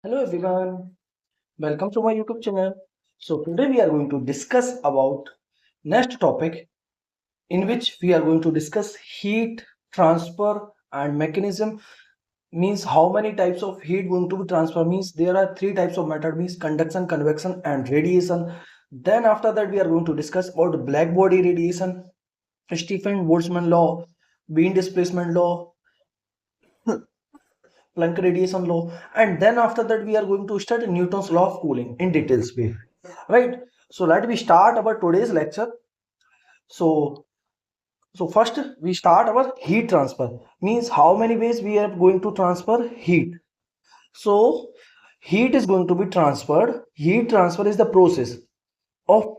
Hello everyone, welcome to my YouTube channel. So today we are going to discuss about next topic in which we are going to discuss heat transfer and mechanism. Means how many types of heat going to be transfer, means there are three types of method, means conduction, convection and radiation. Then after that we are going to discuss about black body radiation, Stephen Boltzmann law, beam displacement law, Planck radiation law, and then after that we are going to study Newton's law of cooling in details way, right? So let me start our today's lecture. So so first we start our heat transfer, means how many ways we are going to transfer heat. So heat is going to be transferred. Heat transfer is the process of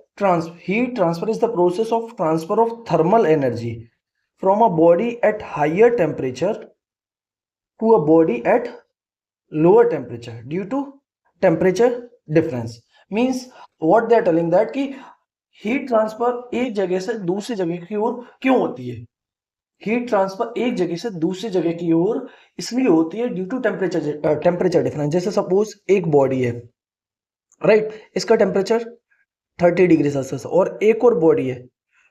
heat transfer is the process of transfer of thermal energy from a body at higher temperature to a body at lower temperature due to temperature difference. Means what they are telling that कि heat transfer एक जगह से दूसरी जगह की ओर क्यों होती है. हीट ट्रांसफर एक जगह से दूसरी जगह की ओर इसलिए होती है ड्यू टू टेम्परेचर डिफरेंस. जैसे सपोज एक बॉडी है, राइट, इसका टेम्परेचर 30 डिग्री सेल्सियस और एक और बॉडी है,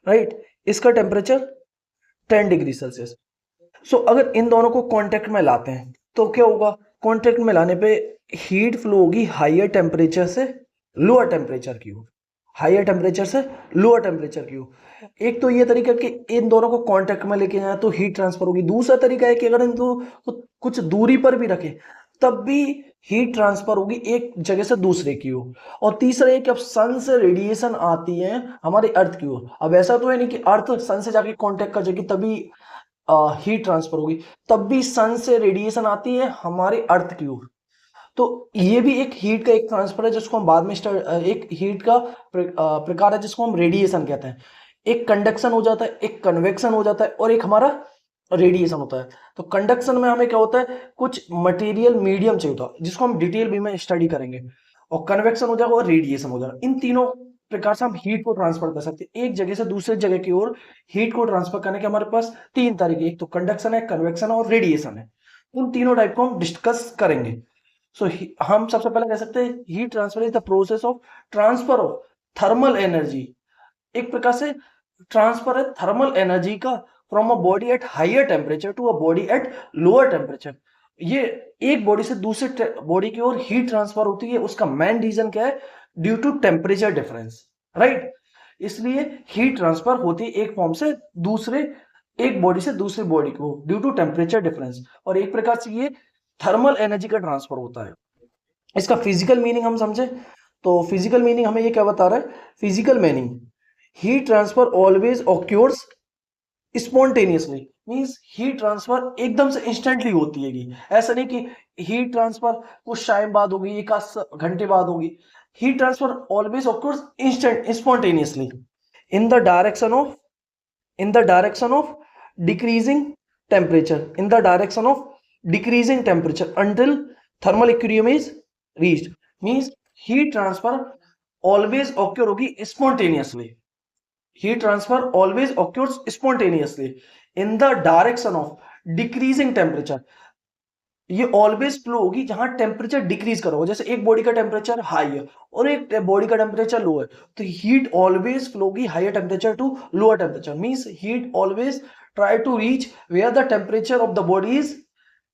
राइट, इसका टेम्परेचर 10 डिग्री सेल्सियस. सो अगर इन दोनों को कांटेक्ट में लाते हैं तो क्या होगा. कांटेक्ट में लाने पे हीट फ्लो होगी हायर टेम्परेचर से लोअर टेम्परेचर की ओर, हायर टेम्परेचर से लोअर टेम्परेचर की ओर. एक तो ये तरीका कि इन दोनों को कांटेक्ट में लेके जाए तो हीट ट्रांसफर होगी. दूसरा तरीका है कि अगर इन दो को कुछ दूरी पर भी रखे तब भी हीट ट्रांसफर होगी एक जगह से दूसरे की ओर. और तीसरा है कि अब सन से रेडिएशन आती है हमारे अर्थ की ओर. अब ऐसा तो है नहीं कि अर्थ सन से जाके कांटेक्ट कर जाएगी तभी हीट ट्रांसफर होगी, तब भी सन से रेडिएशन आती है हमारे अर्थ की ओर. तो ये भी एक हीट का एक ट्रांसफर है जिसको हम बाद में एक हीट का प्रकार है जिसको हम रेडिएशन कहते हैं. एक कंडक्शन हो जाता है, एक कन्वेक्शन हो जाता है और एक हमारा रेडिएशन होता है. तो कंडक्शन में हमें क्या होता है, कुछ मटेरियल मीडियम चाहिए होता है जिसको हम डिटेल भी में स्टडी करेंगे. और कन्वेक्शन हो जाएगा और रेडिएशन हो जाएगा. इन तीनों प्रकार से हम हीट को ट्रांसफर कर सकते हैं एक जगह से दूसरे जगह की ओर. हीट को ट्रांसफर करने के हमारे पास तीन तरीके, एक तो कंडक्शन है, कन्वेक्शन है और रेडिएशन है. उन तीनों टाइप को हम डिस्कस करेंगे. सो हम सबसे पहले कह सकते हैं heat transfer is the process of transfer of thermal energy. एक प्रकार से ट्रांसफर है थर्मल एनर्जी का from a body at higher temperature to a body at lower temperature. ये एक बॉडी से दूसरे बॉडी की ओर हीट ट्रांसफर होती है. उसका मेन रीजन क्या है, due to temperature difference, right. इसलिए हीट ट्रांसफर होती है एक फॉर्म से दूसरे, एक बॉडी से दूसरी बॉडी को ड्यू टू टेम्परेचर डिफरेंस. और एक प्रकार से ये थर्मल एनर्जी का ट्रांसफर होता है. इसका फिजिकल मीनिंग हम समझे तो फिजिकल मीनिंग हमें ये क्या बता रहा है. Physical meaning, heat transfer always occurs spontaneously. Means heat transfer एकदम से इंस्टेंटली होती है. ऐसा नहीं कि हीट ट्रांसफर कुछ टाइम बाद होगी, एक आध घंटे बाद होगी. Heat transfer always occurs instant spontaneously in the direction of decreasing temperature until thermal equilibrium is reached. Means heat transfer always occur होगी spontaneously. Heat transfer always occurs spontaneously in the direction of decreasing temperature. ये always flow होगी जहां temperature decrease करोगे. जैसे एक body का temperature high है और एक बॉडी का टेम्परेचर लो है, तो हीट ऑलवेज फ्लो होगी higher temperature to lower temperature. Means heat always try to reach where the temperature of the body is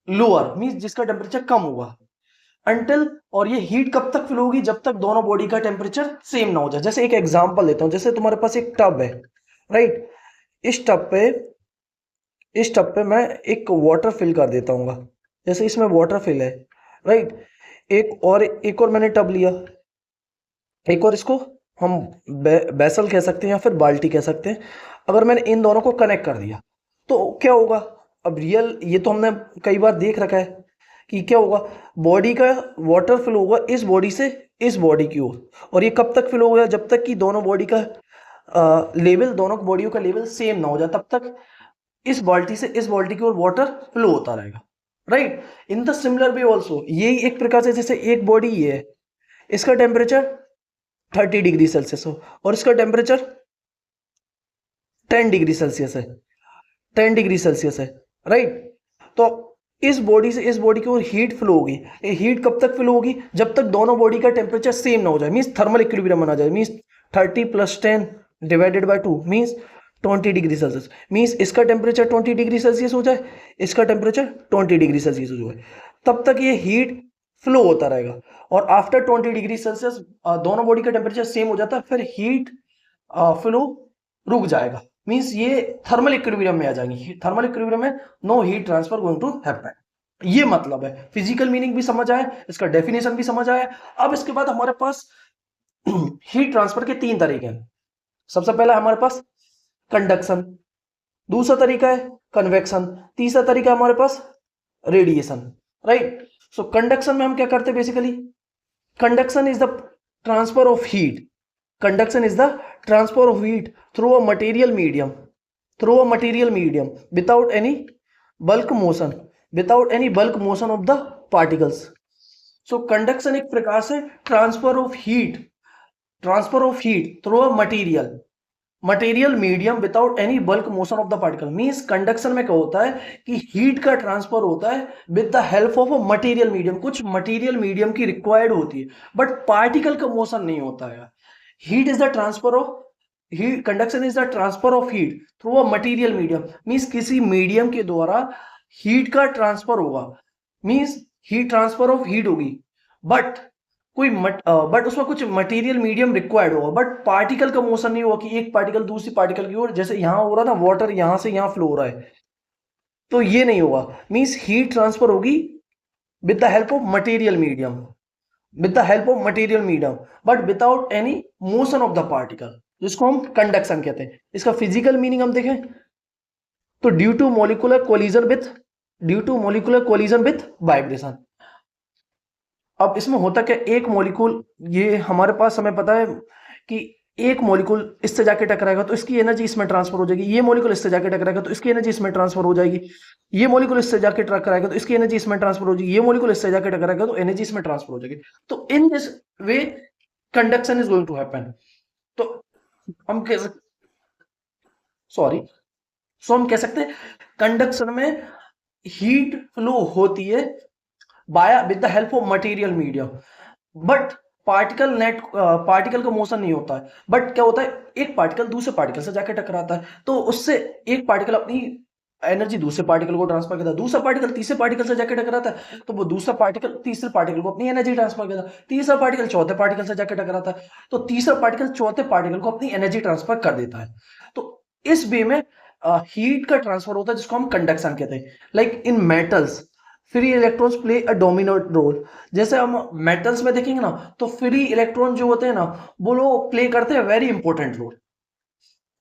lower, means जिसका टेम्परेचर कम होगा. अंटिल, और ये हीट कब तक फ्लो होगी, जब तक दोनों बॉडी का टेम्परेचर सेम ना हो जाए. जैसे एक एग्जांपल देता हूं, जैसे तुम्हारे पास एक टब है, राइट. इस टब पे मैं एक वाटर फिल कर देता हूँ. जैसे इसमें वाटर फिल है, राइट. एक और मैंने टब लिया, एक और इसको हम बेसल कह सकते हैं या फिर बाल्टी कह सकते हैं. अगर मैंने इन दोनों को कनेक्ट कर दिया तो क्या होगा. अब रियल ये तो हमने कई बार देख रखा है कि क्या होगा, बॉडी का वाटर फ्लो होगा इस बॉडी से इस बॉडी की ओर. और ये कब तक फ्लो होगा, जब तक कि दोनों बॉडी का लेवल, दोनों बॉडियों का लेवल सेम ना हो जाए, तब तक इस बाल्टी से इस बाल्टी की ओर वाटर फ्लो होता रहेगा, right. In the similar way also यही एक प्रकार से, जैसे एक बॉडी ये है, इसका टेम्परेचर 30 डिग्री सेल्सियस हो और इसका टेम्परेचर 10 डिग्री सेल्सियस है, 10 डिग्री सेल्सियस है, राइट. तो इस बॉडी से इस बॉडी की ओर हीट फ्लो होगी। ये हीट कब तक फ्लो होगी? जब तक दोनों बॉडी का टेम्परेचर सेम ना हो जाए, मीन्स थर्मल इक्विलिब्रियम बना जाए। Means 30 + 10 divided by 2 means 20 degree Celsius. Means इसका टेम्परेचर 20 डिग्री सेल्सियस हो जाए, इसका टेम्परेचर 20 डिग्री सेल्सियस हो जाए, तब तक ये हीट फ्लो होता रहेगा। और आफ्टर 20 डिग्री सेल्सियस दोनों बॉडी का टेम्परेचर सेम हो जाता है, फिर हीट फ्लो रुक जाएगा। मीन्स ये थर्मल इक्विलिब्रियम में आ जाएंगी। थर्मल इक्विलिब्रियम में no heat transfer going to happen. ये मतलब है। फिजिकल मीनिंग भी समझ आया, इसका डेफिनेशन भी समझ आया। अब इसके बाद हमारे पास हीट ट्रांसफर के 3 तरीके हैं। सबसे पहला हमारे पास कंडक्शन, दूसरा तरीका है कन्वेक्शन, तीसरा तरीका हमारे पास रेडिएशन। राइट। सो कंडक्शन में हम क्या करते हैं basically? Conduction is the transfer of heat. Conduction is the transfer of heat through a material medium, without any bulk motion, of the particles. So conduction एक प्रकार से transfer of heat through a material medium without any bulk motion of the particle. Means conduction में क्या होता है कि heat का transfer होता है with the help of a material medium। कुछ material medium की required होती है, but particle का motion नहीं होता है। Heat is the transfer of heat, conduction is the transfer of heat through a material medium। Means किसी मीडियम के द्वारा हीट का ट्रांसफर होगा, means heat transfer of heat होगी, बट बट उसमें कुछ मटेरियल मीडियम रिक्वायर्ड होगा, बट पार्टिकल का मोशन नहीं होगा कि एक पार्टिकल दूसरी पार्टिकल की ओर, जैसे यहां हो रहा ना वाटर यहां से यहां फ्लो हो रहा है, तो ये नहीं होगा। मीन्स हीट ट्रांसफर होगी with the help of material medium, but without any motion of the particle, जिसको हम कंडक्शन कहते हैं। इसका फिजिकल मीनिंग हम देखें तो due to molecular collision with vibration. अब इसमें होता क्या, एक मॉलिक्यूल, ये हमारे पास हमें पता है कि एक मॉलिक्यूल इससे जाके टकराएगा तो इसकी एनर्जी इसमें ट्रांसफर हो जाएगी, ये मॉलिक्यूल इससे जाके टकराएगा तो इसकी एनर्जी इसमें ट्रांसफर हो जाएगी, ये मॉलिक्यूल इससे जाके टकराएगा तो इसकी एनर्जी इसमें ट्रांसफर हो जाएगी, ये मॉलिक्यूल इससे जाके टकराएगा तो एनर्जी इसमें ट्रांसफर हो जाएगी। तो in this way conduction is going to happen. तो हम कह सकते हम कह सकते हैं कंडक्शन में हीट फ्लो होती है बाया with the help of material medium, but particle का मोशन नहीं होता है। बट क्या होता है, एक पार्टिकल दूसरे पार्टिकल से जाके टकराता है तो उससे एक पार्टिकल अपनी एनर्जी दूसरे पार्टिकल को ट्रांसफर करता है, दूसरा पार्टिकल तीसरे पार्टिकल से जाके टकराता है तो वो दूसरा पार्टिकल तीसरे पार्टिकल को अपनी एनर्जी ट्रांसफर करता है, तीसरा पार्टिकल चौथे पार्टिकल से जाके टकराता है तो तीसरा पार्टिकल चौथे पार्टिकल को अपनी एनर्जी ट्रांसफर कर देता है। तो इस वे में हीट का ट्रांसफर होता है, जिसको हम कंडक्शन कहते हैं। Like in metals free electrons play a dominant role. जैसे हम मेटल्स में देखेंगे ना तो फ्री इलेक्ट्रॉन जो होते हैं ना वो लोग प्ले करते हैं वेरी इंपॉर्टेंट रोल।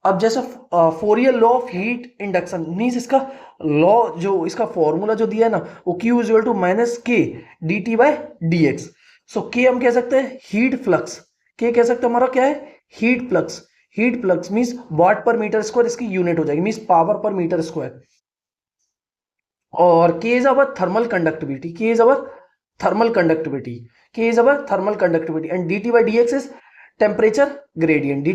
अब जैसे Fourier law of heat induction, means इसका लॉ जो इसका फॉर्मूला जो दिया है ना वो Q = -K dt/dx। सो K हम कह सकते हैं हीट फ्लक्स, K कह सकते हैं हमारा क्या है, हीट फ्लक्स मीन्स वाट पर मीटर स्क्वायर इसकी यूनिट हो जाएगी, means power per metre square. और K is our thermal conductivity, and dt/dx is temperature gradient.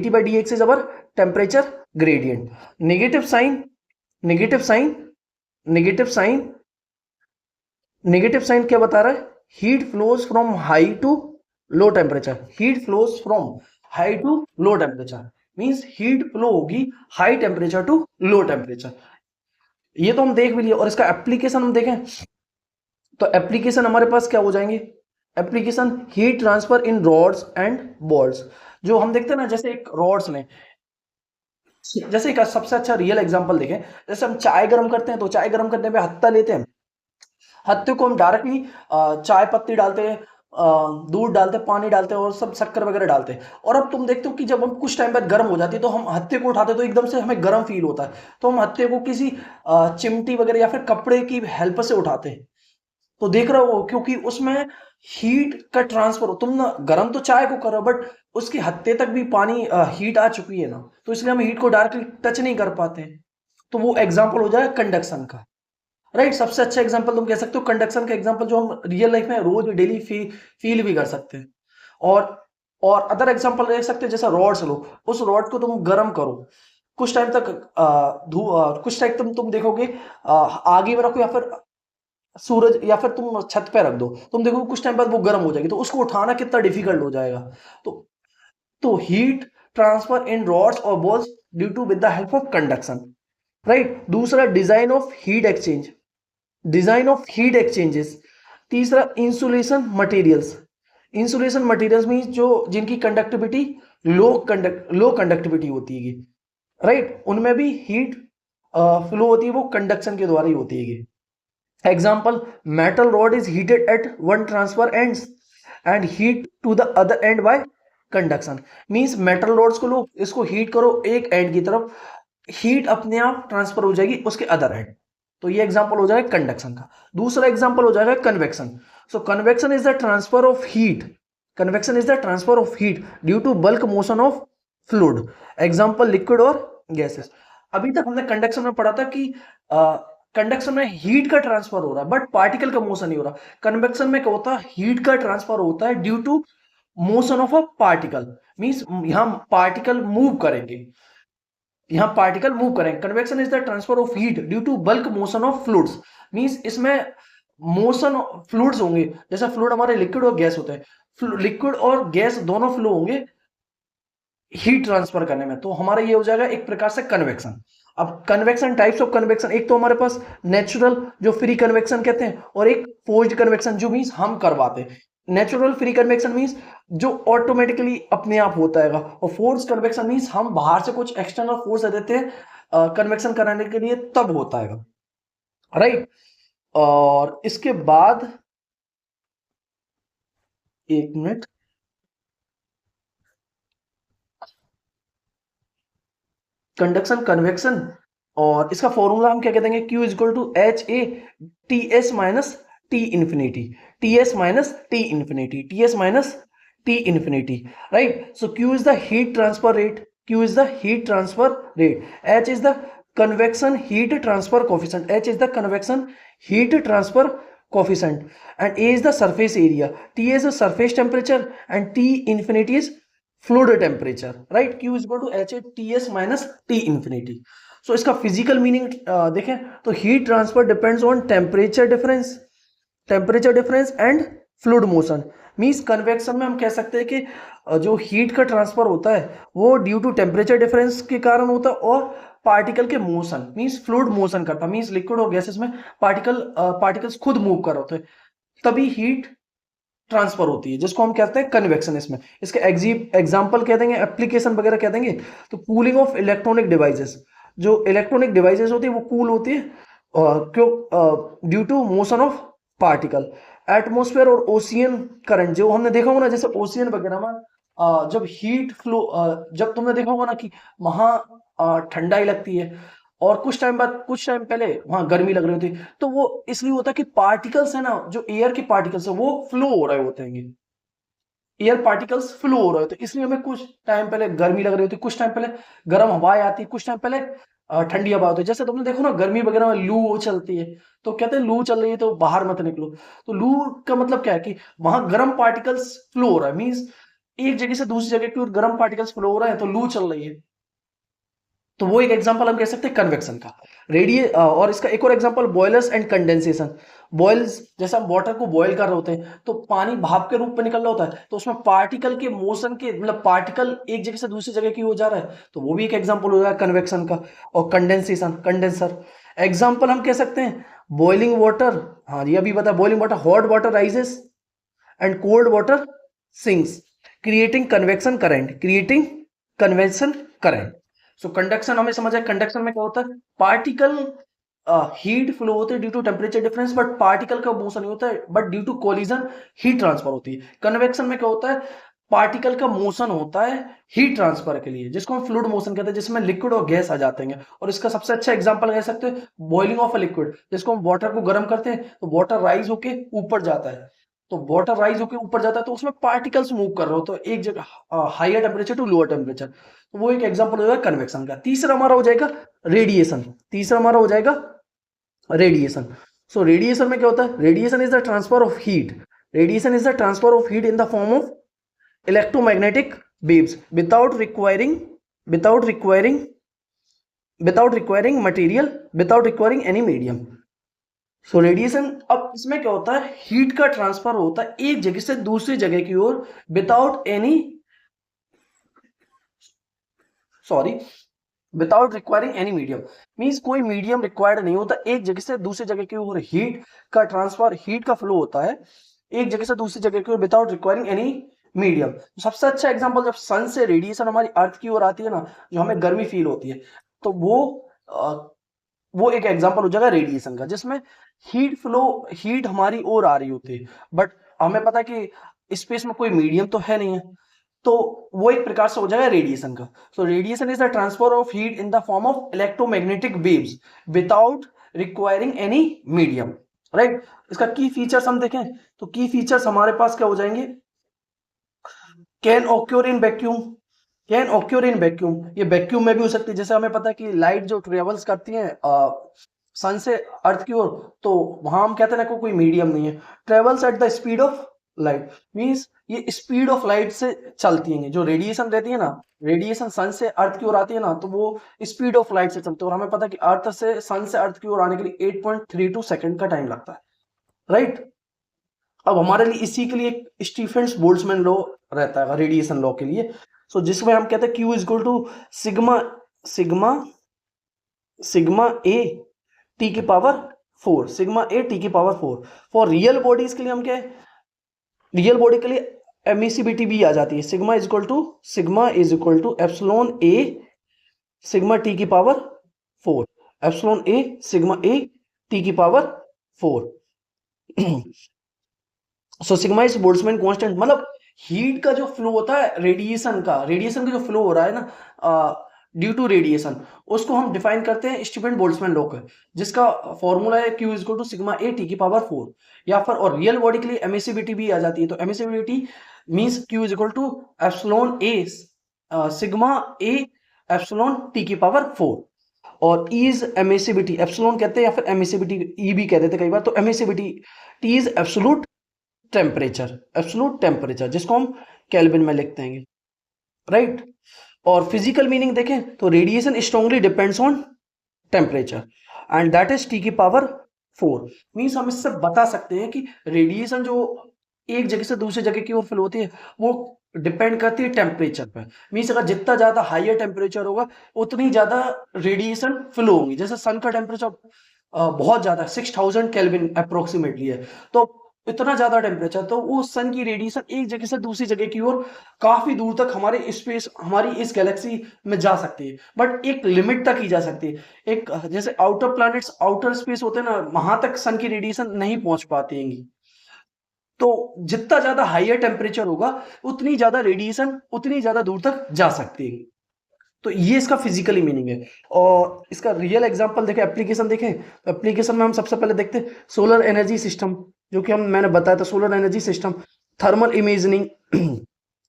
Negative sign क्या बता रहा है, heat flows from high to low temperature, means heat flow होगी high temperature to low temperature. ये तो हम देख भी लिया। और इसका एप्लीकेशन हम देखें तो एप्लीकेशन हमारे पास क्या हो जाएंगे, application heat transfer in rods and balls. जो हम देखते हैं ना, जैसे एक रॉड्स में, जैसे एक सबसे अच्छा रियल एग्जांपल देखें, जैसे हम चाय गर्म करते हैं तो चाय गर्म करने में हत्ता लेते हैं, हत्ते को हम डायरेक्टली चाय पत्ती डालते हैं, दूध डालते हैं, पानी डालते हैं और सब शक्कर वगैरह डालते हैं। और अब तुम देखते हो कि जब हम कुछ टाइम बाद गर्म हो जाती है तो हम हत्ते को उठाते हैं तो एकदम से हमें गर्म फील होता है, तो हम हत्ते को किसी चिमटी वगैरह या फिर कपड़े की हेल्प से उठाते हैं। तो देख रहे हो क्योंकि उसमें हीट का ट्रांसफर हो, तुम ना गर्म तो चाय को करो बट उसके हत्ते तक भी पानी हीट आ चुकी है ना, तो इसलिए हम हीट को डायरेक्टली टच नहीं कर पाते। तो वो एग्जाम्पल हो जाए कंडक्शन का। राइट। सबसे अच्छा एग्जांपल तुम कह सकते हो कंडक्शन का एग्जांपल, जो हम रियल लाइफ में रोज डेली फील भी कर सकते हैं। और अदर एग्जांपल देख सकते हैं, जैसे रॉड्स लो, उस रॉड को तुम गर्म करो कुछ टाइम तक, कुछ टाइम तुम देखोगे आगे में रखो या फिर सूरज या फिर तुम छत पे रख दो, तुम देखो कुछ टाइम बाद वो गर्म हो जाएगी, तो उसको उठाना कितना डिफिकल्ट हो जाएगा। तो तो हीट ट्रांसफर इन रॉड्स और balls due to with the help of conduction, right. दूसरा design of heat exchange, design of heat exchanges. तीसरा insulation materials, insulation materials mean जो जिनकी कंडक्टिविटी लो कंडक्टिविटी होती है, राइट, उनमें भी हीट फ्लो होती है, वो कंडक्शन के द्वारा ही होती है। Example, metal rod is heated at one transfer ends and heat to the other end by conduction. Means metal rods को लो, इसको हीट करो एक एंड की तरफ, हीट अपने आप ट्रांसफर हो जाएगी उसके अदर एंड। तो ये एग्जांपल हो जाएगा कंडक्शन का। दूसरा एग्जांपल हो जाएगा convection. So convection is the transfer of heat, convection is the transfer of heat due to bulk motion of fluid. Example liquid और गैसेस। अभी तक हमने कंडक्शन में पढ़ा था कि कंडक्शन में हीट का ट्रांसफर हो रहा है बट पार्टिकल का मोशन नहीं हो रहा। कन्वेक्शन में क्या होता है, हीट का ट्रांसफर होता है due to motion of a particle. Means यहां पार्टिकल मूव करेंगे, यहां पार्टिकल मूव करेंगे। Convection is the transfer of heat due to bulk motion of fluids. Means इसमें मोशन फ्लूइड्स होंगे, जैसे फ्लूइड हमारे लिक्विड और गैस होते हैं, लिक्विड और गैस दोनों फ्लो होंगे हीट ट्रांसफर करने में, तो हमारा ये हो जाएगा एक प्रकार से कन्वेक्शन। अब कन्वेक्शन, टाइप्स ऑफ कन्वेक्शन, एक तो हमारे पास नेचुरल जो फ्री कन्वेक्शन कहते हैं, और एक फोर्स्ड कन्वेक्शन जो मींस हम करवाते हैं। नेचुरल फ्री कन्वेक्शन मींस जो ऑटोमेटिकली अपने आप होता है, और फोर्स कन्वेक्शन मींस हम बाहर से कुछ एक्सटर्नल फोर्स देते हैं कन्वेक्शन कराने के लिए, तब होता है, राइट। और इसके बाद एक मिनट, कंडक्शन कन्वेक्शन, और इसका फॉर्मूला हम क्या कहते हैं, Q is equal to H A T S minus T infinity, T S minus T infinity, T S minus T infinity, right. So Q is the heat transfer rate, Q is the heat transfer rate, H is the convection heat transfer coefficient, H is the convection heat transfer coefficient, and A is the surface area, T is the surface temperature, and T infinity is fluid temperature, right। Q is equal to H A Ts minus T infinity। so इसका physical meaning देखें तो heat transfer depends on temperature difference, temperature difference and fluid motion. Means convection में हम कह सकते हैं कि जो हीट का ट्रांसफर होता है वो ड्यू टू टेम्परेचर डिफरेंस के कारण होता है, और पार्टिकल के मोशन मींस फ्लूइड मोशन करता है, मींस लिक्विड और गैसेस में पार्टिकल्स खुद मूव कर रहे होते हैं, तभी हीट ट्रांसफर होती है, जिसको हम कहते हैं कन्वेक्शन। इसमें इसके एग्जांपल कह देंगे, एप्लीकेशन वगैरह कह देंगे, तो कूलिंग ऑफ इलेक्ट्रॉनिक डिवाइसेस, जो इलेक्ट्रॉनिक डिवाइसेस होती है वो कूल होती है क्यों, due to motion of particle. Atmosphere और ओशियन करंट, जो हमने देखा होगा ना, जैसे ओशियन वगैरह में जब हीट फ्लो, जब तुमने देखा होगा ना कि वहां ठंडाई लगती है और कुछ टाइम बाद, कुछ टाइम पहले वहां गर्मी लग रही होती है, तो वो इसलिए होता है कि पार्टिकल्स है ना, जो एयर के पार्टिकल्स है वो फ्लो हो रहे होते हैं, एयर पार्टिकल्स फ्लो हो रहे होते हैं, इसलिए हमें कुछ टाइम पहले गर्मी लग रही होती है, कुछ टाइम पहले गर्म हवाएं आती है, कुछ टाइम पहले ठंडी हवा होती है। जैसे तुमने देखो ना गर्मी वगैरह में लू चलती है, तो कहते हैं लू चल रही है तो बाहर मत निकलो। तो लू का मतलब क्या है कि वहां गर्म पार्टिकल्स फ्लो हो रहा है, मींस एक जगह से दूसरी जगह की गर्म पार्टिकल्स फ्लो हो रहे हैं, तो लू चल रही है। तो वो एक एग्जांपल हम कह सकते हैं कन्वेक्शन का। और इसका एक और example boilers and condensation. Boils, जैसे हम वाटर को बॉयल कर रहे होते हैं तो पानी भाप के रूप में निकल रहा होता है, तो उसमें पार्टिकल के मोशन के, मतलब पार्टिकल एक जगह से दूसरी जगह की हो जा रहा है, तो वो भी एक एग्जांपल हो जाएगा कन्वेक्शन का। और कंडेंसेशन, कंडेंसर, एग्जांपल हम कह सकते हैं बॉइलिंग वाटर, हाँ ये अभी बता, boiling water, hot water rises and cold water sinks, creating convection current, creating convection current. So conduction हमें समझ है, कंडक्शन में क्या होता है, पार्टिकल हीट फ्लो होते हैं due to temperature difference, but particle का मोशन नहीं होता है, but due to collision heat transfer होती है। कन्वेक्शन में क्या होता है, पार्टिकल का मोशन होता है हीट ट्रांसफर के लिए, जिसको हम फ्लूइड मोशन कहते हैं, जिसमें लिक्विड और गैस आ जाते हैं। और इसका सबसे अच्छा एग्जांपल कह सकते हैं बॉइलिंग ऑफ अ लिक्विड, जिसको हम वाटर को गर्म करते हैं तो वाटर राइज होके ऊपर जाता है, तो वाटर राइज होके ऊपर जाता है तो उसमें पार्टिकल्स मूव कर रहे हो, तो एक जगह higher temperature to lower temperature, तो वो एक एग्जांपल हो जाएगा कन्वेक्शन का। तीसरा हमारा हो जाएगा रेडिएशन, तीसरा हमारा हो जाएगा रेडिएशन। सो रेडिएशन में क्या होता है, radiation is the transfer of heat, radiation is the transfer of heat in the form of electromagnetic waves without requiring without requiring without requiring material, without requiring any medium. So radiation, अब इसमें क्या होता है, heat का transfer होता है एक जगह से दूसरी जगह की ओर without any, sorry, without requiring any medium. Means कोई मीडियम रिक्वायर्ड नहीं होता, एक जगह से दूसरी जगह की ओर हीट का ट्रांसफर, हीट का फ्लो होता है एक जगह से दूसरी जगह की ओर विदाउट रिक्वायरिंग एनी मीडियम। सबसे अच्छा एग्जांपल, जब सन से रेडिएशन हमारी अर्थ की ओर आती है ना, जो हमें गर्मी फील होती है, तो वो एक एग्जांपल हो जाएगा रेडिएशन का, जिसमें हीट फ्लो, हीट हमारी ओर आ रही होती है, बट हमें पता है कि स्पेस में कोई मीडियम तो है नहीं है, तो वो एक प्रकार से हो जाएगा रेडिएशन का। So radiation is the transfer of heat in the form of electromagnetic waves without requiring any medium, right. इसका की फीचर्स हम देखें तो की फीचर्स हमारे पास क्या हो जाएंगे, can occur in vacuum, can occur in vacuum, ये वैक्यूम में भी हो सकती है, जैसे हमें पता है कि लाइट जो ट्रेवल्स करती है सन से अर्थ की ओर, तो वहां हम कहते हैं ना कोई मीडियम नहीं है, travels at the speed of light, means ये स्पीड ऑफ लाइट से चलती हैं, जो रेडिएशन रहती है ना, रेडिएशन सन से अर्थ की ओर आती है ना, तो वो स्पीड ऑफ लाइट से चलती है, और हमें पता है कि अर्थ से सन से अर्थ की ओर आने के लिए 8.32 सेकंड का टाइम लगता है, राइट। अब हमारे लिए इसी के लिए एक स्टीफेंस बोल्ट्जमैन लॉ रहता है रेडिएशन लॉ के लिए, सो जिसमें हम कहते हैं Q is equal to sigma, sigma sigma A T की पावर 4, सिग्मा ए टी की पावर 4। फॉर रियल बॉडीज के लिए हम क्या है, रियल बॉडी के लिए एमिसिबिलिटी भी आ जाती है, sigma is equal to epsilon A sigma T की power 4, epsilon A sigma A T की power 4। So sigma is Boltzmann constant, मतलब हीट का जो फ्लो होता है रेडिएशन का जो फ्लो हो रहा है ना ड्यू टू रेडिएशन, उसको हम डिफाइन करते हैं स्टीफन बोल्ट्जमैन लॉ का, जिसका फॉर्मूला है Q is equal to sigma A T की पावर 4, या फिर और रियल बॉडी के लिए एमिसिबिलिटी भी आ जाती है, तो emissibility means Q is equal to epsilon A sigma A epsilon T की पावर 4। और E इज एमिसिबिलिटी, एप्सिलॉन कहते हैं या फिर एमिसिबिलिटी ई भी कहते थे कई बार, तो emissibility T is absolute temperature, absolute temperature, जिसको हम केल्विन में लिखते हैं, राइट। और फिजिकल मीनिंग देखें तो radiation strongly depends on temperature and that is T की पावर 4। मीन्स हम इससे बता सकते हैं कि रेडिएशन जो एक जगह से दूसरी जगह की ओर फ्लो होती है, वो डिपेंड करती है टेम्परेचर पर। मीन्स अगर जितना ज्यादा हाइयर टेम्परेचर होगा, उतनी ज्यादा रेडिएशन फ्लो होगी। जैसे सन का टेम्परेचर बहुत ज्यादा 6000 केल्विन अप्रोक्सीमेटली है, तो इतना ज्यादा टेम्परेचर, तो वो सन की रेडिएशन एक जगह से दूसरी जगह की ओर काफी दूर तक हमारे स्पेस, हमारी इस गैलेक्सी में जा सकती है, बट एक लिमिट तक ही जा सकती है। एक जैसे आउटर प्लैनेट्स, आउटर स्पेस होते हैं ना, वहां तक सन की रेडिएशन नहीं पहुंच पाती है। तो जितना ज्यादा हाइयर टेम्परेचर होगा, उतनी ज्यादा रेडिएशन उतनी ज्यादा दूर तक जा सकती है। तो ये इसका फिजिकली मीनिंग है। और इसका रियल एग्जांपल देखें, एप्लीकेशन देखें, तो एप्लीकेशन में हम सबसे पहले देखते हैं सोलर एनर्जी सिस्टम, जो कि मैंने बताया था, solar energy system, thermal imaging,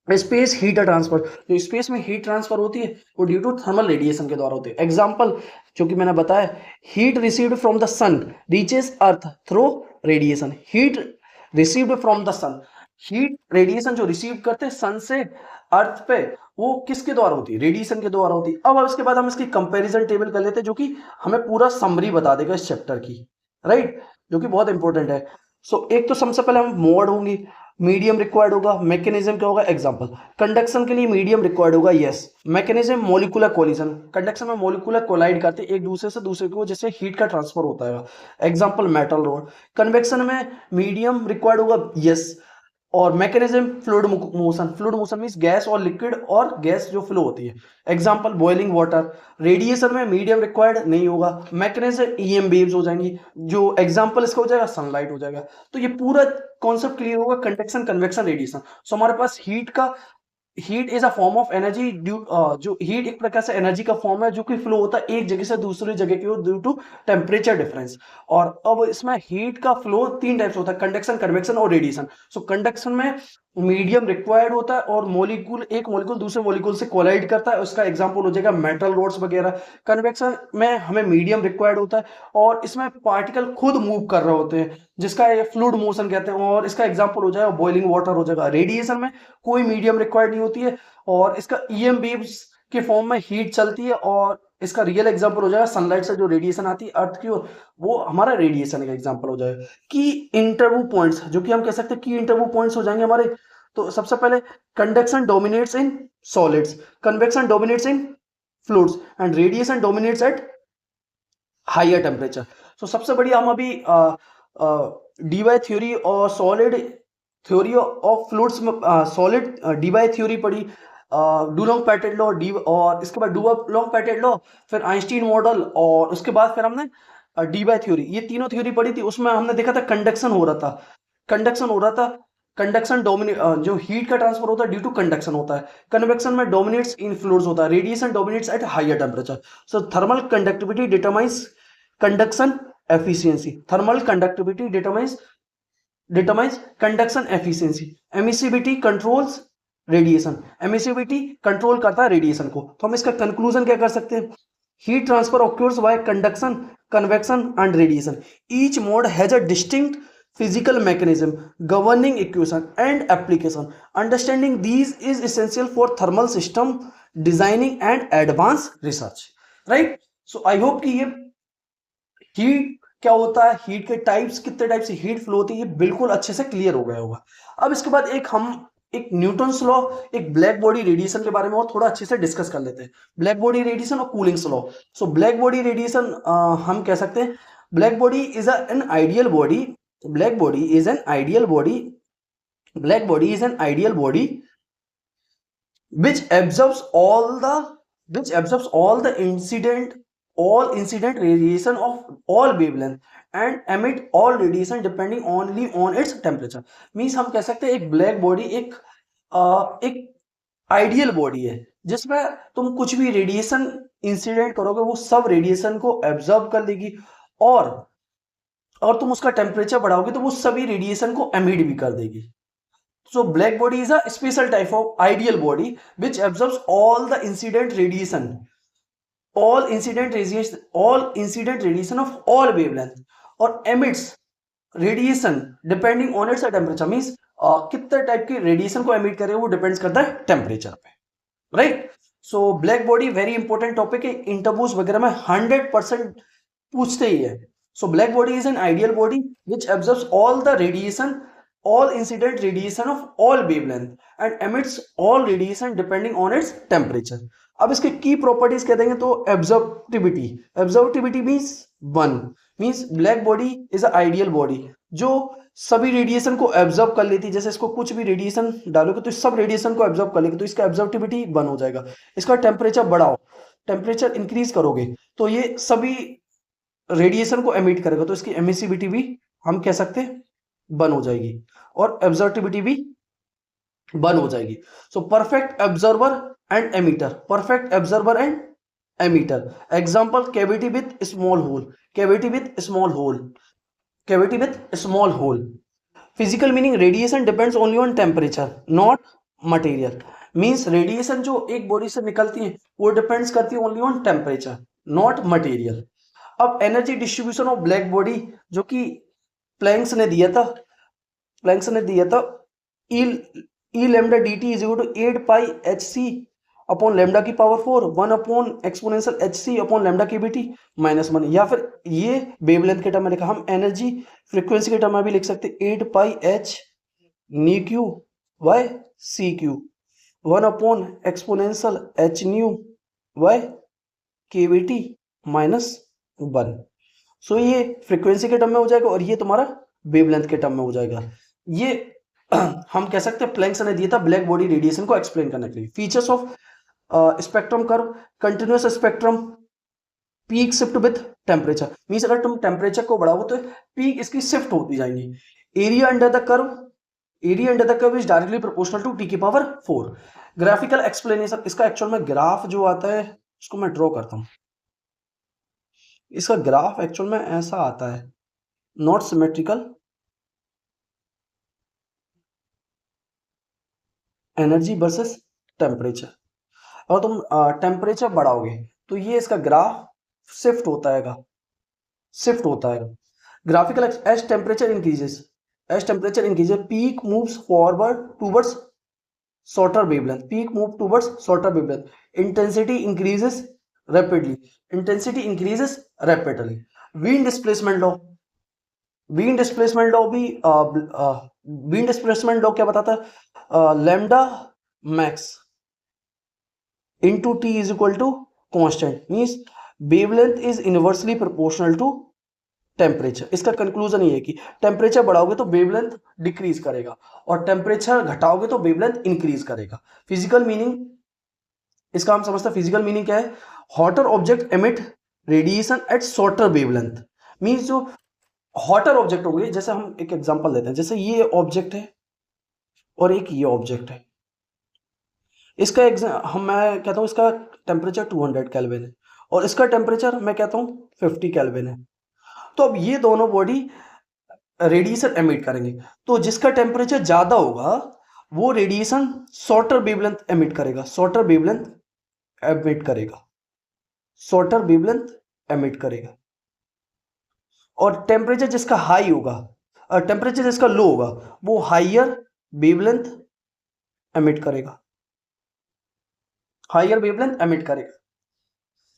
space heat transfer, जो स्पेस में हीट ट्रांसफर होती है वो ड्यू टू थर्मल रेडिएशन के द्वारा होती है। एग्जांपल जो कि मैंने बताया, heat received from the sun reaches earth through radiation, heat received from the sun, heat radiation जो रिसीव करते हैं सन से अर्थ पे, वो किसके द्वारा होती है, रेडिएशन के द्वारा होती है। अब इसके बाद हम इसकी कंपैरिजन टेबल कर लेते हैं, जो कि हमें पूरा समरी बता देगा इस चैप्टर की, राइट, जो कि बहुत इंपॉर्टेंट है। सो एक तो सबसे पहले हम मोड होंगी, मीडियम रिक्वायर्ड होगा, मैकेनिज्म क्या होगा, एग्जांपल कंडक्शन के लिए मीडियम रिक्वायर्ड होगा, yes. Mechanism molecular collision, conduction में मॉलिक्यूलर कोलाइड करते हैं एक दूसरे से दूसरे को, जिससे हीट का ट्रांसफर होता है, एग्जांपल मेटल रोड। कन्वेक्शन में मीडियम रिक्वायर्ड होगा, यस। और mechanism fluid motion, fluid motion means gas और लिक्विड और गैस जो फ्लो होती है, एग्जांपल बॉइलिंग वाटर। रेडिएशन में मीडियम रिक्वायर्ड नहीं होगा, मैकेनिज्म ईएम वेव्स हो जाएंगी, जो एग्जांपल इसका हो जाएगा सनलाइट हो जाएगा। तो ये पूरा कॉन्सेप्ट क्लियर होगा, कंडक्शन, कन्वेक्शन, रेडिएशन। सो हमारे पास heat is a form of energy due, जो हीट एक प्रकार से एनर्जी का फॉर्म है, जो कि फ्लो होता है एक जगह से दूसरी जगह की ओर ड्यू टू टेम्परेचर डिफरेंस। और अब इसमें हीट का फ्लो तीन टाइप्स होता है, कंडक्शन, कन्वेक्शन और रेडिएशन। सो कंडक्शन में मीडियम रिक्वायर्ड होता है, और मॉलिक्यूल, एक मॉलिक्यूल दूसरे मॉलिक्यूल से कोलाइड करता है, उसका एग्जांपल हो जाएगा मेटल रोड्स वगैरह। कन्वेक्शन में हमें मीडियम रिक्वायर्ड होता है, और इसमें पार्टिकल खुद मूव कर रहे होते हैं, जिसका फ्लूइड मोशन कहते हैं, और इसका एग्जांपल हो जाएगा बॉइलिंग वाटर हो जाएगा। रेडिएशन में कोई मीडियम रिक्वायर्ड नहीं होती है, और इसका ईएम वेव्स के फॉर्म में हीट चलती है, और इसका रियल एग्जांपल हो जाएगा सनलाइट से जो रेडिएशन आती है अर्थ की ओर, वो हमारा रेडिएशन का एग्जांपल हो जाएगा। की इंटरव्यू पॉइंट्स जो कि हम कह सकते हैं की इंटरव्यू पॉइंट्स हो जाएंगे हमारे। तो सबसे पहले conduction dominates in solids, convection dominates in fluids and radiation dominates at higher temperature. So सबसे बढ़िया हम अभी डीवाई थ्योरी और सॉलिड थ्योरी ऑफ फ्लूइड्स में सॉलिड डीवाई थ्योरी पढ़ी, डुलोंग पैटेट लॉ डी, और इसके बाद डुलोंग पैटेट लॉ, फिर आइंस्टीन मॉडल, और उसके बाद फिर हमने डीवाई थ्योरी, ये तीनों थ्योरी पढ़ी थी। उसमें हमने देखा था कंडक्शन हो रहा था, कंडक्शन हो रहा था, कंडक्शन डोमिनेट, जो हीट का ट्रांसफर होता है ड्यू टू कंडक्शन होता है, कन्वेक्शन में डोमिनेट्स इन फ्लूइड्स होता है, radiation dominates at higher temperature. So thermal conductivity determines conduction efficiency, thermal conductivity determines conduction efficiency, emissivity controls radiation, emissivity control करता है रेडिएशन को। तो हम इसका कंक्लूजन क्या कर सकते हैं, heat transfer occurs by conduction, convection and radiation, each mode has a distinct physical mechanism, governing equation and application, understanding these is essential for thermal system designing and advanced research, right? So I hope कि ये heat क्या होता है, heat के types, कितने type से heat flow होती है, ये बिल्कुल अच्छे से क्लियर हो गया होगा। अब इसके बाद एक न्यूटन्स लॉ, एक ब्लैक बॉडी रेडिएशन के बारे में और थोड़ा अच्छे से डिस्कस कर लेते हैं, ब्लैक बॉडी रेडिएशन और cooling's law. So black body radiation हम कह सकते हैं black body is an ideal body, black body is an ideal body, black body is an ideal body which absorbs all the incident radiation of all wavelength and emit all radiation depending only on its temperature। Means हम कह सकते हैं एक black body एक ideal body है जिसमें तुम कुछ भी रेडिएशन इंसिडेंट करोगे वो सब रेडिएशन को एब्जॉर्ब कर लेगी, और तुम उसका टेम्परेचर बढ़ाओगे तो वो सभी रेडिएशन को एमिट भी कर देगी। So black body is a special type of ideal body which absorbs all the incident radiation, all incident radiation of all wavelength, or emits radiation depending on its temperature। Means कितने type के radiation को emit करे वो depends करता है temperature पे, right? सो black body very important topic है, interviews वगैरह में 100% पूछते ही है। सो black body is an ideal body which absorbs all the radiation, all incident radiation of all wavelength and emits all radiation depending on its temperature। अब इसके की properties कह देंगे तो एब्जॉर्बिविटी, एब्जॉर्बिविटी means 1, means black body is a ideal body जो सभी radiation को absorb कर लेती है। जैसे इसको कुछ भी रेडिएशन डालोगे तो सब रेडिएशन को एब्जॉर्ब कर लेगी, तो इसका एब्जॉर्बिविटी 1 हो जाएगा। इसका टेम्परेचर बढ़ाओ, टेम्परेचर इंक्रीज करोगे तो ये सभी रेडिएशन को एमिट करेगा, तो इसकी एमिसिविटी भी हम कह सकते हैं 1 हो जाएगी और एब्जॉर्बिविटी भी 1 हो जाएगी। So perfect observer and emitter, perfect observer and emitter example cavity with small hole, cavity with small hole, cavity with small hole. Physical meaning radiation depends only on temperature not material, means radiation जो एक body से निकलती है वो depends करती है only on temperature not material. अब energy distribution of black body जो कि प्लैंक्स ने दिया था, प्लैंक्स ने दिया था E lambda D T is equal to 8 pi H C upon lambda की power 4 1 upon exponential H C upon lambda K BT -1, या फिर ये वेवलेंथ के टर्म में लिखा, हम एनर्जी फ्रीक्वेंसी के टर्म में भी लिख सकते 8 pi H nu cube by C cube 1 upon exponential H nu by K BT -1। So ये फ्रीक्वेंसी के टर्म में हो जाएगा और ये तुम्हारा वेवलेंथ के टर्म में हो जाएगा। ये हम कह सकते हैं प्लैंक्स ने दिया था ब्लैक बॉडी रेडिएशन को एक्सप्लेन करने के लिए। Features of spectrum curve, continuous spectrum, peak shift with temperature, means अगर तुम टेम्परेचर को बढ़ाओ तो पीक इसकी शिफ्ट होती जाएंगी। Area under the curve, area under the curve is directly proportional to T की पावर 4। ग्राफिकल एक्सप्लेनेशन, इसका एक्चुअल में ग्राफ जो आता है उसको मैं ड्रॉ करता हूं, इसका ग्राफ एक्चुअल में ऐसा आता है, not symmetrical, energy versus temperature. और तुम टेम्परेचर बढ़ाओगे तो ये इसका ग्राफ शिफ्ट होता है, शिफ्ट होता है। Graphical as temperature increases, as temperature increases peak moves forward towards shorter wavelength, peak move towards shorter wavelength, intensity increases rapidly. Intensity increases rapidly. Wind displacement law. Wind displacement law भी wind displacement law क्या बताता है? Lambda max into T is equal to constant. Means wavelength is inversely proportional to temperature. इसका conclusion ये है कि temperature बढ़ाओगे तो wavelength decrease करेगा और टेम्परेचर घटाओगे तो वेवलेंथ इंक्रीज करेगा. फिजिकल मीनिंग इसका हम समझते हैं. फिजिकल मीनिंग क्या है? Hotter object emit radiation at shorter wavelength. Means जो हॉटर ऑब्जेक्ट हो गए, जैसे हम एक एग्जांपल देते हैं, जैसे ये ऑब्जेक्ट है और एक ये ऑब्जेक्ट है. इसका मैं कहता हूं इसका टेम्परेचर 200 केल्विन है और इसका टेम्परेचर मैं कहता हूं 50 केल्विन है. तो अब ये दोनों बॉडी रेडिएशन एमिट करेंगे. तो जिसका टेम्परेचर ज्यादा होगा वो रेडिएशन शॉर्टर वेवलेंथ एमिट करेगा. शॉर्टर वेवलेंथ एमिट करेगा. और टेम्परेचर जिसका हाई होगा और टेम्परेचर जिसका लो होगा वो हाइयर वेवलेंथ एमिट करेगा.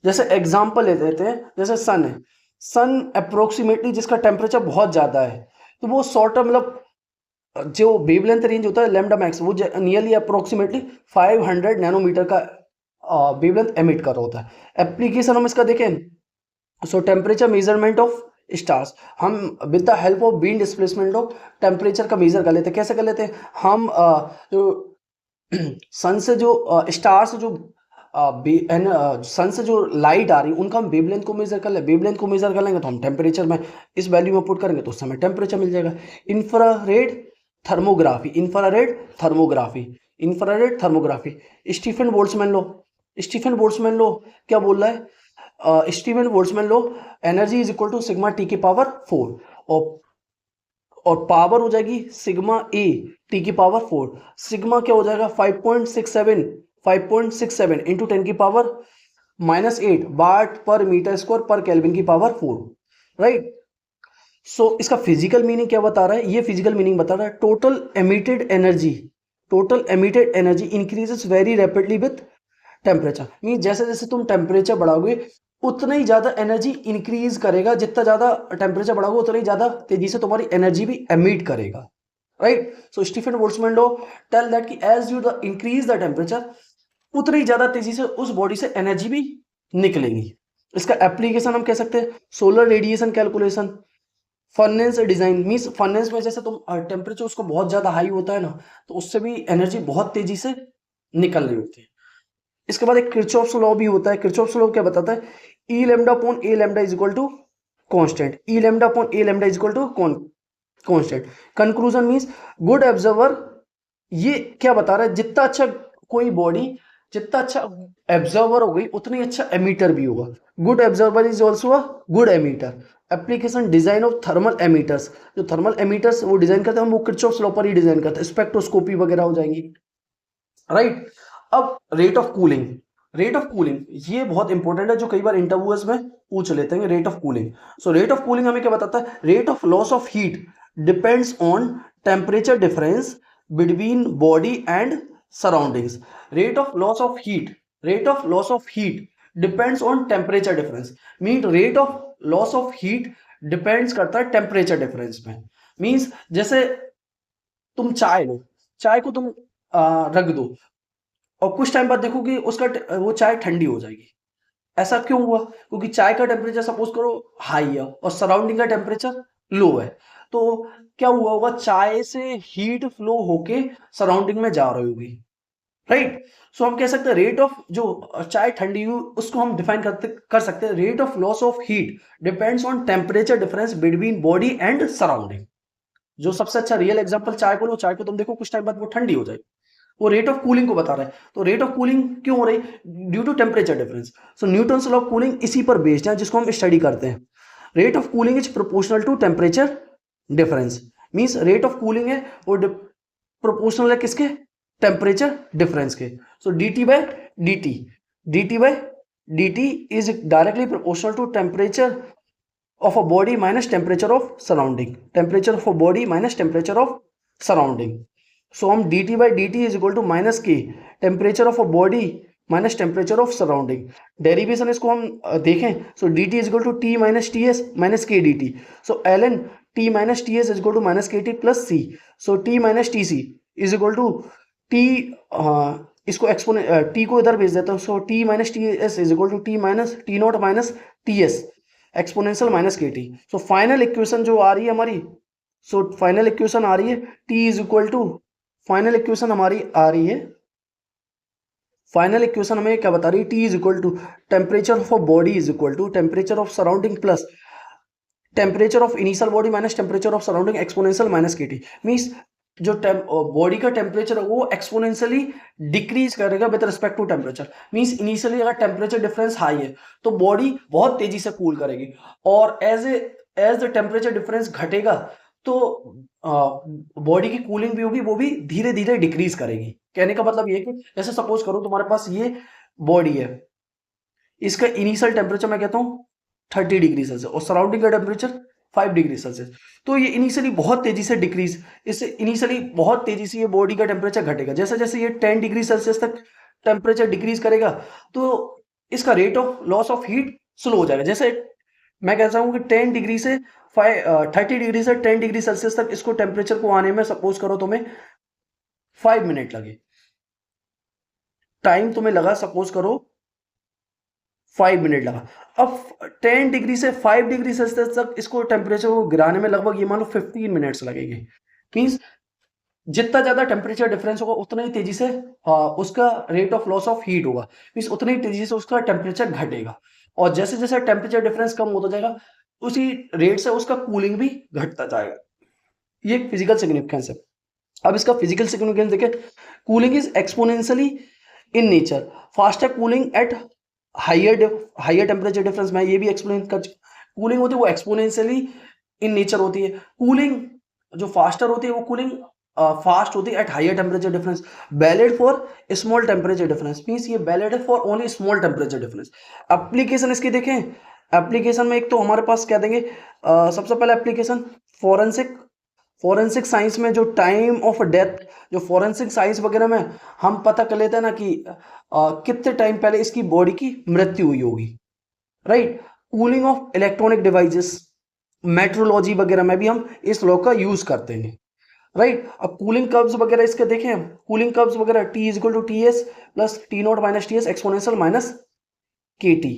जैसे एग्जांपल ले लेते हैं, जैसे सन है. सन अप्रोक्सीमेटली जिसका टेम्परेचर बहुत ज्यादा है तो वो शॉर्टर मतलब जो वेवलेंथ रेंज होता है लैम्डा मैक्स वो नियरली अप्रोक्सीमेटली 500 नैनोमीटर का वेवलेंथ एमिट कर रहा होता है. एप्लीकेशन हम इसका देखें. So temperature measurement of stars, हम with the help of Wien's displacement of temperature का मेजर कर लेते हैं. कैसे कर लेते हैं? हम जो सन से जो स्टार से जो सन से जो लाइट आ रही है उनका हम वेवलेंथ को मेजर कर ले. वेवलेंथ को मेजर कर लेंगे तो हम टेम्परेचर में इस वैल्यू में पुट करेंगे तो उस समय टेम्परेचर मिल जाएगा. Infrared thermography. Stefan Boltzmann law क्या बोल रहा है? Stefan Boltzmann law, energy is equal to sigma T की पावर 4 और पावर हो जाएगी सिग्मा ए टी की पावर 4. सिग्मा क्या हो जाएगा? 5.67 इंटू 10 की पावर -8 वाट पर मीटर स्क्वायर पर केल्विन की पावर 4. राइट. सो इसका फिजिकल मीनिंग क्या बता रहा है? ये फिजिकल मीनिंग बता रहा है total emitted energy increases very rapidly with temperature. Mean जैसे जैसे तुम टेम्परेचर बढ़ाओगे उतना ही ज्यादा एनर्जी इंक्रीज करेगा. जितना ज्यादा टेम्परेचर बढ़ाओगे उतना ही ज्यादा तेजी से तुम्हारी एनर्जी भी एमिट करेगा. Right. So Stefan Boltzmann law tell that कि as you increase the temperature उतनी ज्यादा तेजी से उस बॉडी से एनर्जी भी निकलेगी. इसका एप्लीकेशन हम कह सकते हैं solar radiation calculation. Furnace design means furnace में जैसे तुम टेम्परेचर उसको बहुत ज्यादा हाई होता है ना तो उससे भी एनर्जी बहुत तेजी से निकल रही होती है. इसके बाद एक किरचॉफ्स लॉ भी होता है. किरचॉफ्स लॉ क्या बताता है? E lambda upon A lambda is equal to constant. E lambda upon A lambda is equal to constant. Conclusion means good observer. ये क्या बता रहा है? जितना अच्छा कोई बॉडी जितना अच्छा ऑब्जर्वर हो गई उतनी अच्छा एमीटर भी होगा. Good observer is also a good emitter. Application design of thermal emitters. जो थर्मल एमीटर्स वो डिजाइन करते हैं हम वो किरचॉफ्स लॉ पर ही डिजाइन करते हैं. स्पेक्ट्रोस्कोपी वगैरह हो जाएंगी. राइट. अब रेट ऑफ कूलिंग ये बहुत इंपॉर्टेंट है जो कई बार इंटरव्यूअर्स में पूछ लेते हैं. Rate of cooling. So rate of cooling हमें क्या बताता है? Rate of loss of heat depends on temperature difference between body and surroundings. Rate of loss of heat depends on temperature difference. Mean rate of loss of heat depends करता है temperature difference में. Means जैसे तुम चाय को तुम रख दो और कुछ टाइम बाद देखो कि उसका वो चाय ठंडी हो जाएगी. ऐसा क्यों हुआ? क्योंकि चाय का टेम्परेचर सपोज करो हाई है और सराउंडिंग का टेम्परेचर लो है. तो क्या हुआ होगा? चाय से हीट फ्लो होके सराउंडिंग में जा रही होगी. राइट. सो हम कह सकते हैं रेट ऑफ जो चाय ठंडी हुई उसको हम डिफाइन कर सकते हैं rate of loss of heat depends on temperature difference between body and surrounding. जो सबसे अच्छा रियल एग्जांपल चाय को लो. चाय को तुम देखो कुछ टाइम बाद वो ठंडी हो जाएगी. वो रेट ऑफ कूलिंग को बता रहा है. तो रेट ऑफ कूलिंग क्यों हो रही? Due to temperature difference. So Newton's law of cooling इसी पर बेस्ड है जिसको हम स्टडी करते हैं. Rate of cooling is proportional to temperature difference. Means rate of cooling है वो प्रोपोर्शनल है किसके? टेम्परेचर डिफरेंस के. So dt by dt is directly proportional to temperature of a body minus temperature of surrounding. So हम dt by dt is equal to minus k temperature of a body minus temperature of surrounding. Derivation इसको हम देखें, so D T is equal to T minus T S minus K D T. So L N T minus T S is equal to minus के T plus C. So T minus T C is equal to T, इसको exponent T को इधर भेज देता हूँ। So T minus T S is equal to T minus T naught minus T S exponential minus के T. So final equation जो आ रही है हमारी, सो फाइनल इक्वेशन आ रही है T is equal to, final equation हमारी आ रही है, फाइनल इक्वेशन हमें क्या बता रही है, T is equal to temperature of body is equal to temperature of surrounding plus temperature of initial body minus temperature of surrounding exponential minus के टी। मीन्स जो बॉडी का टेम्परेचर है वो एक्सपोनेंशियली डिक्रीज करेगा with respect to temperature. Means initially अगर temperature difference high है तो body बहुत तेजी से कूल करेगी, और एज द टेम्परेचर डिफरेंस घटेगा तो बॉडी की कूलिंग भी होगी, वो भी धीरे धीरे डिक्रीज करेगी। कहने का मतलब ये कि जैसे सपोज करो तुम्हारे पास ये बॉडी है, इसका इनिशियल टेम्परेचर मैं कहता हूँ 30 डिग्री सेल्सियस और सराउंडिंग का टेम्परेचर 5 डिग्री सेल्सियस। तो ये इनिशियली बहुत तेजी से डिक्रीज, इससे इनिशियली बहुत तेजी से ये बॉडी का टेम्परेचर घटेगा। जैसे जैसे ये 10 डिग्री सेल्सियस तक टेम्परेचर डिक्रीज करेगा तो इसका rate of loss of heat slow हो जाएगा। जैसे मैं कहता हूँ कि 10 डिग्री से 30 डिग्री से 10 डिग्री सेल्सियस तक इसको टेम्परेचर को आने में सपोज करो तुम्हें 5 मिनट लगे, टाइम तुम्हें लगा सपोज करो 5 मिनट लगा। अब 10 डिग्री से 5 डिग्री सेल्सियस तक इसको टेम्परेचर को गिराने में लगभग ये मान लो 15 मिनट्स लगेंगे। मीन्स जितना ज्यादा टेम्परेचर डिफरेंस होगा उतना ही तेजी से उसका rate of loss of heat होगा, मीन्स उतनी ही तेजी से उसका टेम्परेचर घटेगा। और जैसे जैसे टेम्परेचर डिफरेंस कम होता जाएगा उसी रेट से उसका कूलिंग भी घटता जाएगा। ये फिजिकल सिग्निफिकेंस है। अब इसका फिजिकल सिग्निफिकेंस देखें, cooling is exponentially in nature, faster cooling at higher temperature difference. मैं ये भी एक्सप्लेन कर, कूलिंग होती है वो एक्सपोनेंशियली इन नेचर होती है। कूलिंग जो फास्टर होती है वो कूलिंग फास्ट होती है at higher temperature difference, valid for small temperature difference. Means ये वैलिड है for only small temperature difference. Application इसकी देखें, एप्लीकेशन में एक तो हमारे पास क्या देंगे, सबसे पहले एप्लीकेशन फॉरेंसिक साइंस में जो टाइम ऑफ डेथ, जो फॉरेंसिक साइंस वगैरह में हम पता कर लेते हैं ना कि कितने टाइम पहले इसकी बॉडी की मृत्यु हुई होगी, right. Cooling of electronic devices, metrology वगैरह में भी हम इस लॉ का यूज करते हैं, राइट। अब कूलिंग कर्व्स वगैरह इसके देखें, कूलिंग कर्व्स वगैरह T is equal to T S plus T naught minus T S exponential minus के T,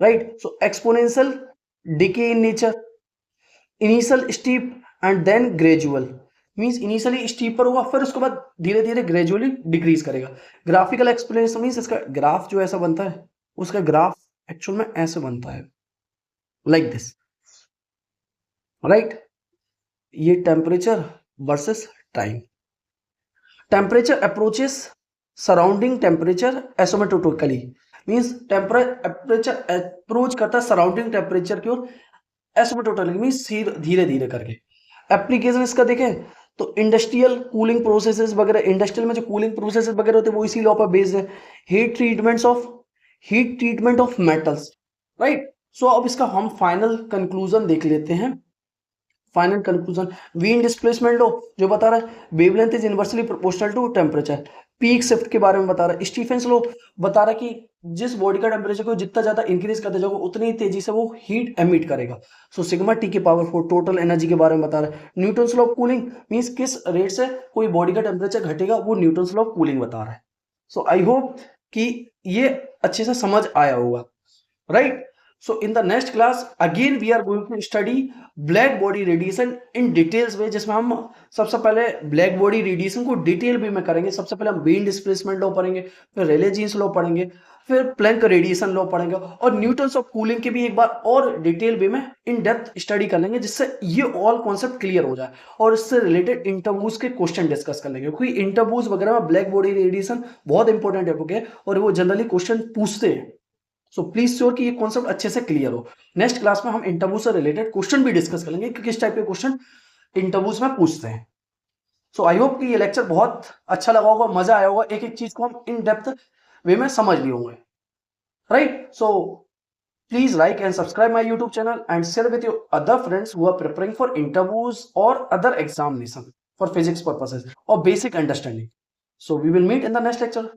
right. So exponential decay in nature, initial steep and then gradual. Means initially steep पर होगा फिर उसके बाद धीरे धीरे gradually decrease करेगा। Graphical explanation means इसका ग्राफ जो ऐसा बनता है उसका ग्राफ एक्चुअल में ऐसे बनता है, लाइक दिस, राइट। ये temperature versus time, temperature approaches surrounding temperature एसिम्प्टोटिकली। Means temperature approach करता है सराउंडिंग टेम्परेचर की ओर एसिम्प्टोटिकली, मींस धीरे धीरे करके। एप्लीकेशन इसका देखें तो इंडस्ट्रियल कूलिंग प्रोसेसेस वगैरह, इंडस्ट्रियल में जो कूलिंग प्रोसेसेस वगैरह होते हैं वो इसी लॉ पर बेस्ड है। Heat treatment of metals, right. So अब इसका हम फाइनल कंक्लूजन देख लेते हैं। Final conclusion, Wien displacement law जो बता रहा है wavelength is inversely proportional to temperature. Peak shift के बारे में बता रहा है। स्टीफेंस लॉ बता रहा है कि जिस बॉडी का टेम्परेचर को जितना ज्यादा इंक्रीज करते जाओगे उतनी ही तेजी से वो हीट एमिट करेगा। सो सिग्मा टी की पावर 4 टोटल एनर्जी के बारे में बता रहा है। Newton's law of cooling means किस रेट से कोई बॉडी का टेम्परेचर घटेगा वो न्यूटन्स लॉ ऑफ कूलिंग बता रहा है। सो आई होप कि ये अच्छे से समझ आया होगा, right. So in the next class again we are going to study black body radiation in details way, जिसमें हम सबसे पहले black body radiation को डिटेल वे में करेंगे। सबसे पहले हम बीन डिस्प्लेसमेंट लॉ पढ़ेंगे, फिर रेले जीन्स लॉ पढ़ेंगे, फिर प्लैंक रेडिएशन लॉ पढ़ेंगे और न्यूटन्स ऑफ कूलिंग के भी एक बार और डिटेल वे में इन डेप्थ स्टडी कर लेंगे, जिससे ये ऑल कॉन्सेप्ट क्लियर हो जाए और इससे रिलेटेड इंटरव्यूज के क्वेश्चन डिस्कस कर लेंगे। क्योंकि इंटरव्यूज वगैरह में ब्लैक बॉडी रेडिएशन बहुत इंपॉर्टेंट टॉपिक है और वो जनरली क्वेश्चन पूछते हैं। सो प्लीज श्योर कि ये कॉन्सेप्ट अच्छे से क्लियर हो। नेक्स्ट क्लास में हम इंटरव्यू से रिलेटेड क्वेश्चन भी डिस्कस करेंगे कि किस टाइप के क्वेश्चन इंटरव्यूज में पूछते हैं। सो आई होप कि ये लेक्चर बहुत अच्छा लगा होगा, मजा आया होगा, एक एक चीज को हम इन डेप्थ वे में समझ लिए होंगे, right. So please like and subscribe my YouTube channel and share with your other friends who are preparing for interviews और other examination for physics purposes और basic understanding. So we will meet in the next lecture.